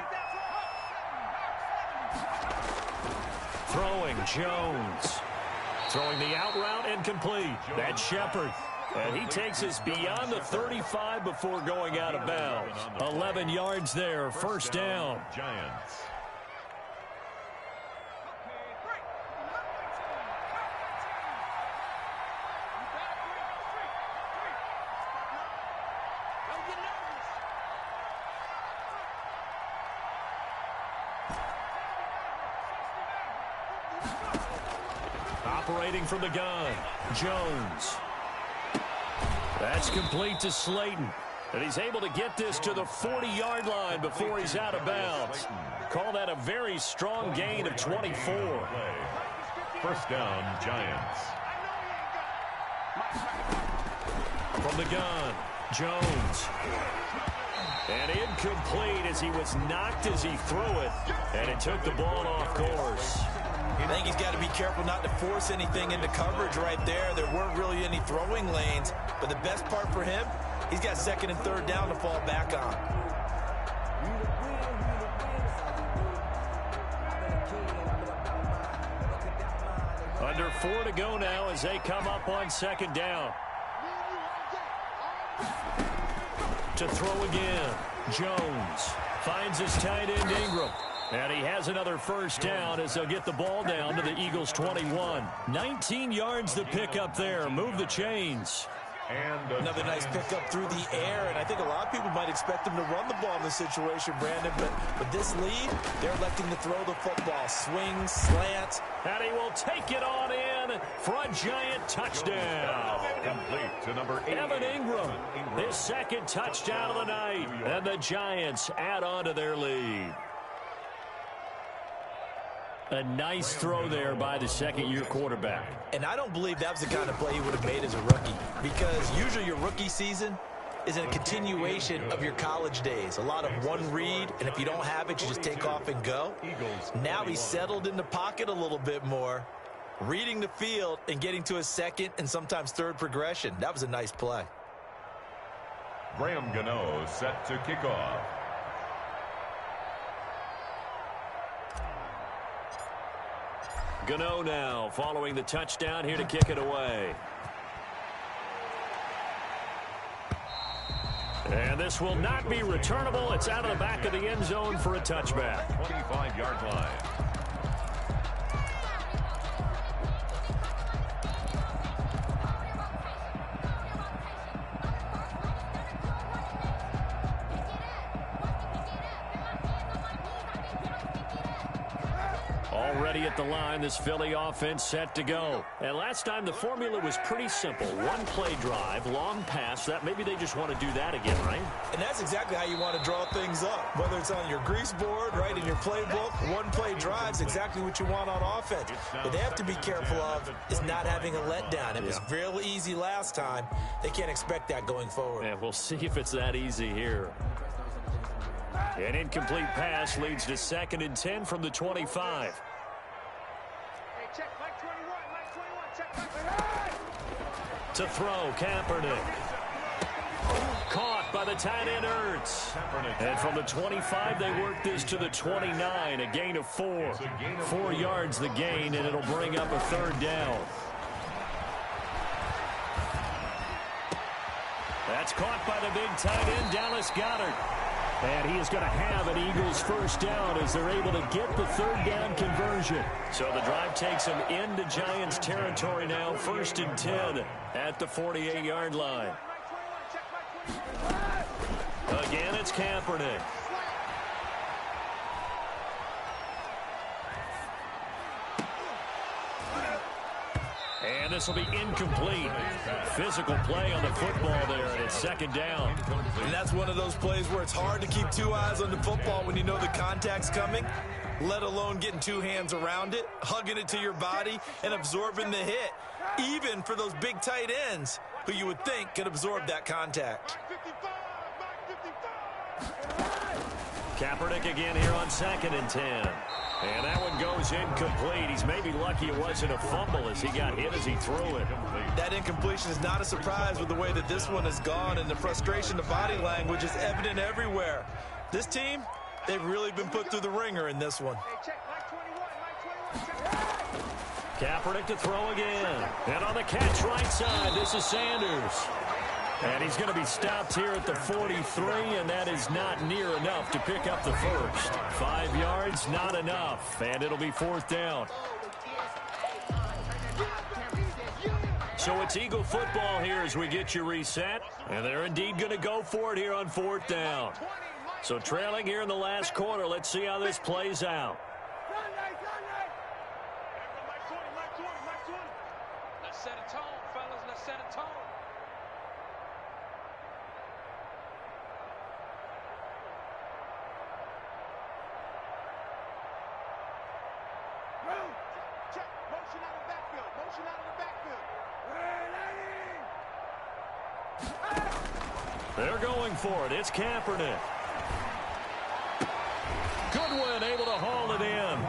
Throwing Jones. Throwing the out route incomplete. That's Shepard. And he takes us beyond the 35 before going out of bounds. 11 yards there, first down. Giants. Operating from the gun, Jones. That's complete to Slayton. And he's able to get this to the 40-yard line before he's out of bounds. Call that a very strong gain of 24. First down, Giants. From the gun, Jones. And incomplete as he was knocked as he threw it. And it took the ball off course. I think he's got to be careful not to force anything into coverage right there. There weren't really any throwing lanes. But the best part for him, he's got second and third down to fall back on. Under 4 to go now as they come up on second down. To throw again, Jones finds his tight end Ingram. And he has another first down as they'll get the ball down to the Eagles' 21. 19 yards to pick up there. Move the chains. And another nice pickup through the air, and I think a lot of people might expect them to run the ball in this situation, Brandon, but with this lead, they're electing to throw the football. Swings, slants. And he will take it on in for a giant touchdown. Complete to number 8. Evan Ingram, his second touchdown of the night, and the Giants add on to their lead. A nice throw there by the second-year quarterback. And I don't believe that was the kind of play he would have made as a rookie, because usually your rookie season is a continuation of your college days. A lot of one read, and if you don't have it, you just take off and go. Now he's settled in the pocket a little bit more, reading the field and getting to a second and sometimes third progression. That was a nice play. Graham Gano set to kick off. Gano now following the touchdown here to kick it away. And this will not be returnable. It's out of the back of the end zone for a touchback. 25-yard line. Already at the line, this Philly offense set to go. And last time the formula was pretty simple. One play drive, long pass. That maybe they just want to do that again, right? And that's exactly how you want to draw things up. Whether it's on your grease board, right, in your playbook, one play drive's exactly what you want on offense. What they have to be careful of is not having a letdown. It was real easy last time. They can't expect that going forward. And we'll see if it's that easy here. An incomplete pass leads to second and 10 from the 25. To throw, Kaepernick. Caught by the tight end Ertz. And from the 25, they work this to the 29, a gain of 4. 4 yards the gain, and it'll bring up a third down. That's caught by the big tight end, Dallas Goedert. And he is going to have an Eagles first down as they're able to get the third down conversion. So the drive takes them into Giants territory now, first and 10 at the 48-yard line. Again, it's Kaepernick. And this will be incomplete. Physical play on the football there, and it's second down. And that's one of those plays where it's hard to keep two eyes on the football when you know the contact's coming, let alone getting two hands around it, hugging it to your body, and absorbing the hit, even for those big tight ends who you would think could absorb that contact. Kaepernick again here on 2nd and 10. And that one goes incomplete. He's maybe lucky it wasn't a fumble as he got hit as he threw it. That incompletion is not a surprise with the way that this one has gone, and the frustration, the body language is evident everywhere. This team, they've really been put through the ringer in this one. Kaepernick to throw again. And on the catch right side, this is Sanders. And he's going to be stopped here at the 43, and that is not near enough to pick up the first. 5 yards, not enough, and it'll be 4th down. So it's Eagle football here as we get you reset, and they're indeed going to go for it here on 4th down. So trailing here in the last quarter, let's see how this plays out. Let's set a tone, fellas. Let's set a tone. Motion out of the backfield. Motion out of the backfield. They're going for it. It's Kaepernick. Goodwin able to haul it in.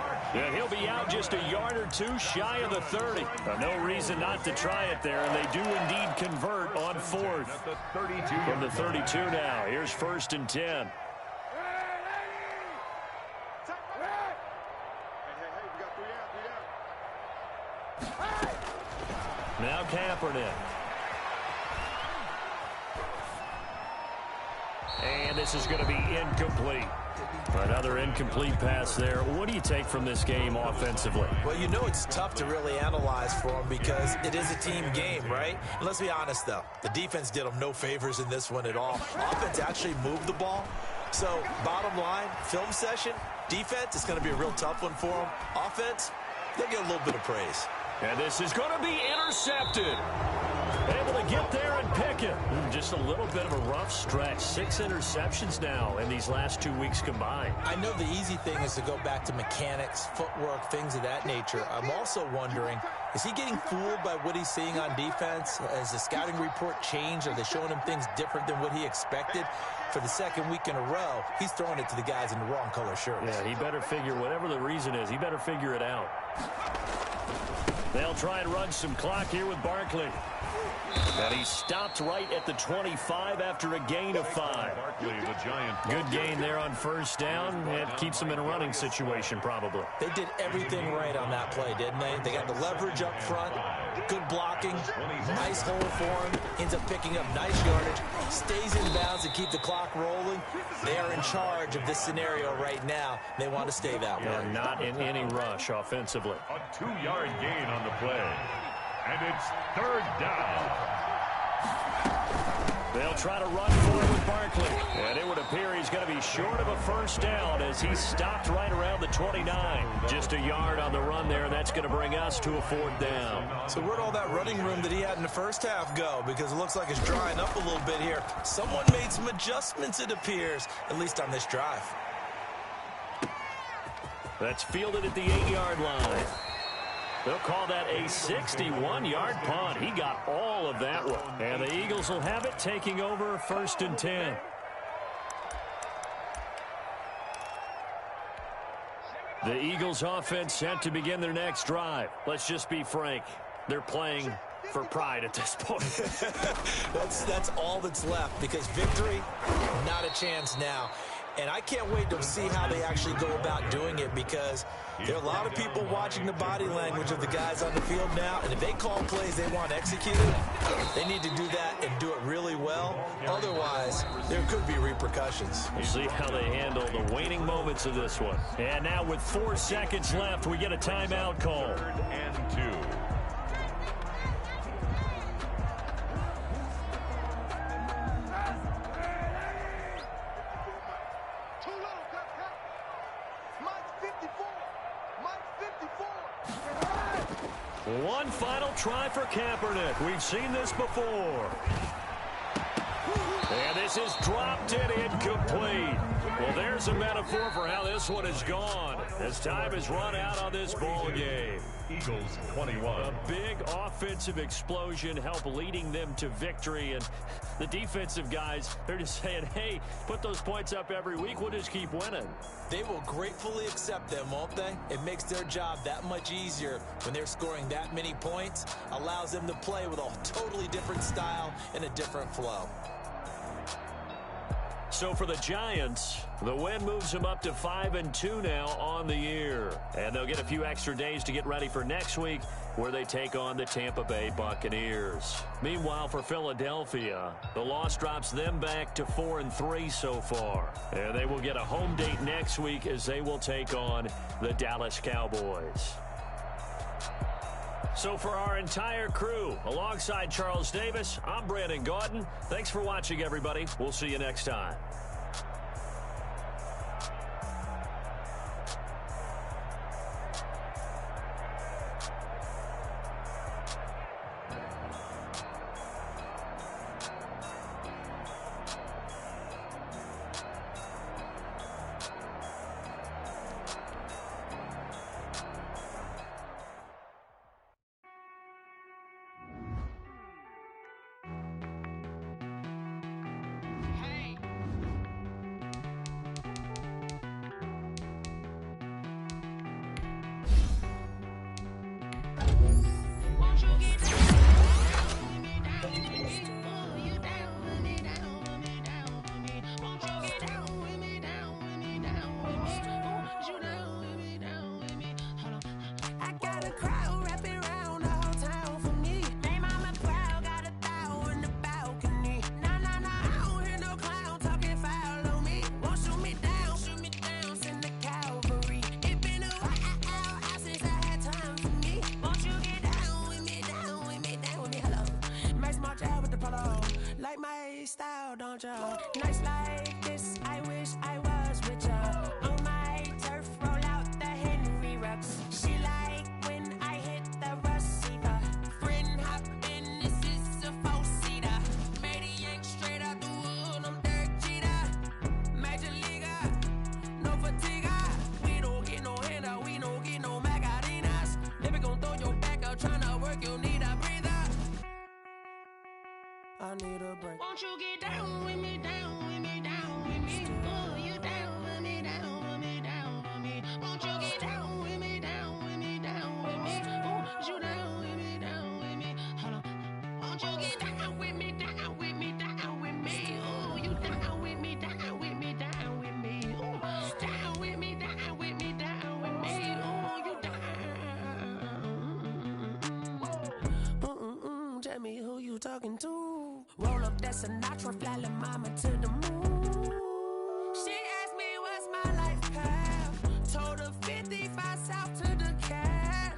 And he'll be out just a yard or two shy of the 30. No reason not to try it there, and they do indeed convert on 4th. From the 32 now. Here's 1st and 10. Now Kaepernick. And this is going to be incomplete. Another incomplete pass there. What do you take from this game offensively? Well, you know it's tough to really analyze for them because it is a team game, right? And let's be honest, though. The defense did them no favors in this one at all. Offense actually moved the ball. So, bottom line, film session, defense, it's going to be a real tough one for them. Offense, they'll get a little bit of praise. And this is going to be intercepted. Able to get there and pick it. Just a little bit of a rough stretch. 6 interceptions now in these last 2 weeks combined. I know the easy thing is to go back to mechanics, footwork, things of that nature. I'm also wondering, is he getting fooled by what he's seeing on defense? Has the scouting report changed? Are they showing him things different than what he expected? For the 2nd week in a row, he's throwing it to the guys in the wrong color shirts. Yeah, he better figure, whatever the reason is, he better figure it out. They'll try and run some clock here with Barkley. And he stopped right at the 25 after a gain of 5. Barkley, the Giant. Good gain there on 1st down. It keeps them in a running situation probably. They did everything right on that play, didn't they? They got the leverage up front, good blocking, nice hole for him, ends up picking up nice yardage, stays in bounds to keep the clock rolling. They are in charge of this scenario right now. They want to stay that way. Not in any rush offensively. A 2-yard gain on the play. And it's 3rd down. They'll try to run forward with Barkley. And it would appear he's going to be short of a 1st down as he stopped right around the 29. Just a yard on the run there, and that's going to bring us to a 4th down. So where'd all that running room that he had in the 1st half go? Because it looks like it's drying up a little bit here. Someone made some adjustments, it appears, at least on this drive. That's fielded at the 8-yard line. They'll call that a 61-yard punt. He got all of that one. And the Eagles will have it, taking over 1st and 10. The Eagles offense set to begin their next drive. Let's just be frank. They're playing for pride at this point. That's all that's left because victory, not a chance now. And I can't wait to see how they actually go about doing it because there are a lot of people watching the body language of the guys on the field now. And if they call plays they want executed, they need to do that and do it really well. Otherwise, there could be repercussions. We'll see how they handle the waning moments of this one. And now with 4 seconds left, we get a timeout call. 3rd and 2. Mike's 54. Mike's 54. One final try for Kaepernick. We've seen this before. And this is dropped and incomplete. Well, there's a metaphor for how this one is gone as time has run out on this ball game. Eagles 21. A big offensive explosion helped leading them to victory. And the defensive guys, they're just saying, hey, put those points up every week. We'll just keep winning. They will gratefully accept them, won't they? It makes their job that much easier when they're scoring that many points. Allows them to play with a totally different style and a different flow. So for the Giants, the win moves them up to 5-2 now on the year. And they'll get a few extra days to get ready for next week, where they take on the Tampa Bay Buccaneers. Meanwhile, for Philadelphia, the loss drops them back to 4-3 so far. And they will get a home date next week as they will take on the Dallas Cowboys. So for our entire crew, alongside Charles Davis, I'm Brandon Gaudin. Thanks for watching, everybody. We'll see you next time. Nights like this, I wish I was with ya. On my turf, roll out the Henry Rux. She like when I hit the receiver. Friend hop in, this is a four-seater. Made a yank straight out the wood, I'm Derek Jeter. Major leaguer, no fatigue. We don't get no handout, we don't get no Magarinas. Never gon' throw your back out, tryna work, you need a breather. I need a break. Won't you get down with me, down with me, down with me? Oh, you down with me, down with me, down with me. Won't you get down with me, down with me, down with me? Oh, you down with me, down with me? Hold on. Won't you get down with me, down with me, down with me? Oh, you down with me, down with me, down with me? Oh, down with me, down with me, down with me? Oh, you down. Tell me who you talking to. Roll up that Sinatra, fly la mama to the moon. She asked me what's my life path. Told her 55 south to the cat.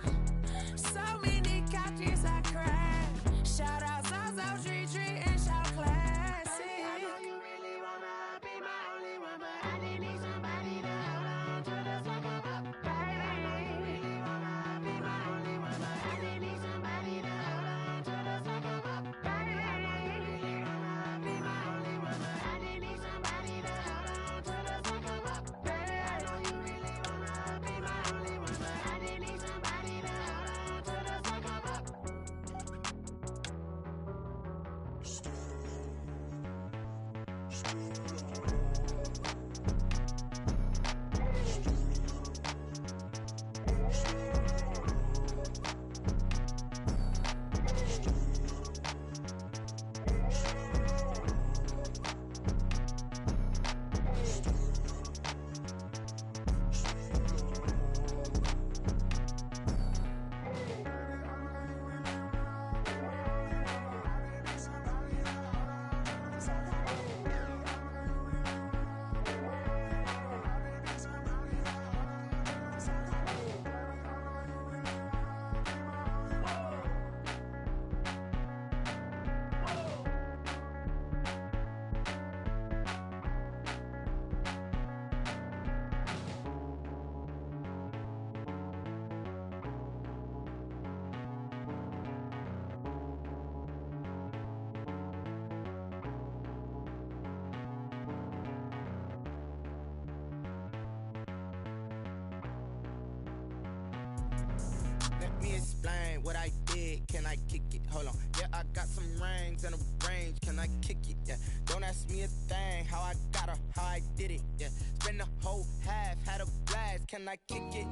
So many couches I cried. Shout out Zazo, Tree, and shout classic. I know you really wanna be my only one, but I didn't need somebody to hold on to the second up. Baby, I know you really wanna be my only one, but I didn't need somebody to hold on to the second up. Baby, I know you really wanna be my only one, but I didn't need somebody to hold on to the second up. Baby, I know you really wanna be my only one, but I explain what I did? Can I kick it? Hold on. Yeah, I got some rings and a range. Can I kick it? Yeah. Don't ask me a thing. How I got her, how I did it. Yeah. Spend the whole half, had a blast. Can I kick it?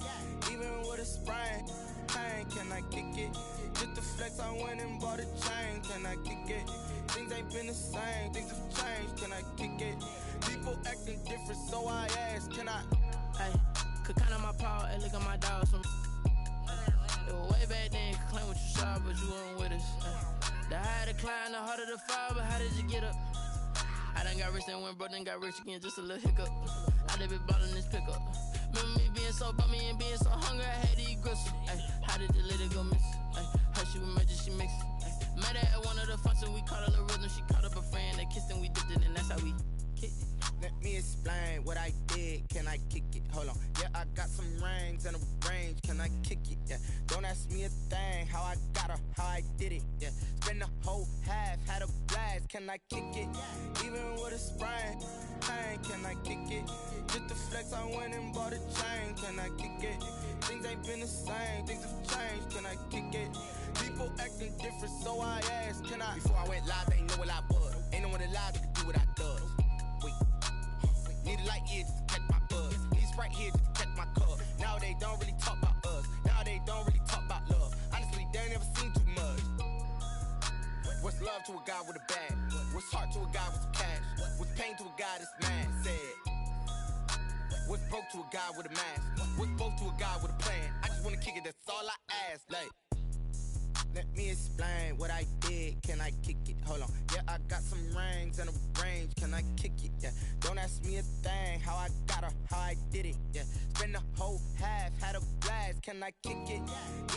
Even with a sprain. Pain, can I kick it? Just the flex, I went and bought a chain. Can I kick it? Things ain't been the same. Things have changed. Can I kick it? People acting different, so I ask. Can I? Hey, could count on my power and look at my dogs from. It was way back then, could claim what you saw, but you weren't with us. The higher the climb, the harder the fall, but how did you get up? I done got rich and went broke, then got rich again, just a little hiccup. I done been ballin' this pickup. Remember me being so bummy and being so hungry, I had to eat gristle. Ay, how did the lady go miss? Ay, how she was magic, she mixed. Met her at one of the functions, we caught a little rhythm, she caught up a friend, they kissed and we dipped it, and that's how we kicked it. Let me explain what I did. Can I kick it? Hold on. Yeah, I got some rings and a range. Can I kick it? Yeah. Don't ask me a thing. How I got her, how I did it. Yeah. Spend the whole half, had a blast. Can I kick it? Even with a sprain. Pain, can I kick it? Just the flex, I went and bought a chain. Can I kick it? Things ain't been the same. Things have changed. Can I kick it? People acting different, so I asked. Can I? Before I went live, they know what I was. Ain't no one alive that could do what I does. Wait. Need a light here just to catch my buzz. Need Sprite here just to catch my cup. Now they don't really talk about us. Now they don't really talk about love. Honestly, they ain't never seen too much. What's love to a guy with a bag? What's heart to a guy with some cash? What's pain to a guy that's mad? Said. What's broke to a guy with a mask? What's both to a guy with a plan? I just wanna kick it, that's all I ask. Like, let me explain what I did. Can I kick it? Hold on. Yeah, I got some rings and a range. Can I kick it? Yeah. Don't ask me a thing. How I got her, how I did it. Yeah. Spend the whole half, had a blast. Can I kick it?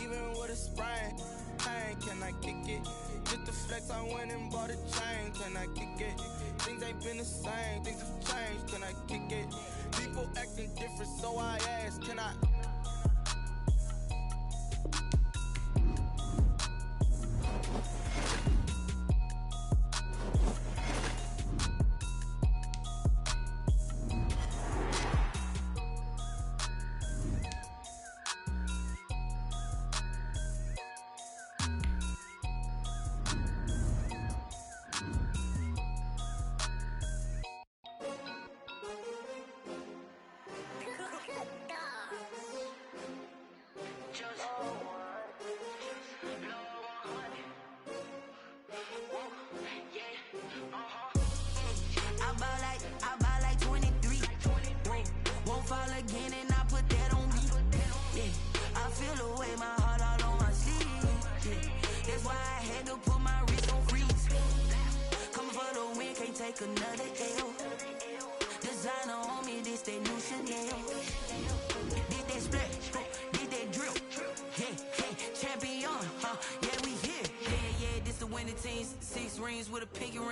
Even with a sprain. Pain, can I kick it? Just the flex, I went and bought a chain. Can I kick it? Things ain't been the same. Things have changed. Can I kick it? People acting different, so I ask. Can I? Another L. Designer on me, this that new Chanel. Did that split, did that drill. Yeah, champion, yeah, we here. Yeah, this the winning team. 6 rings with a pinky ring.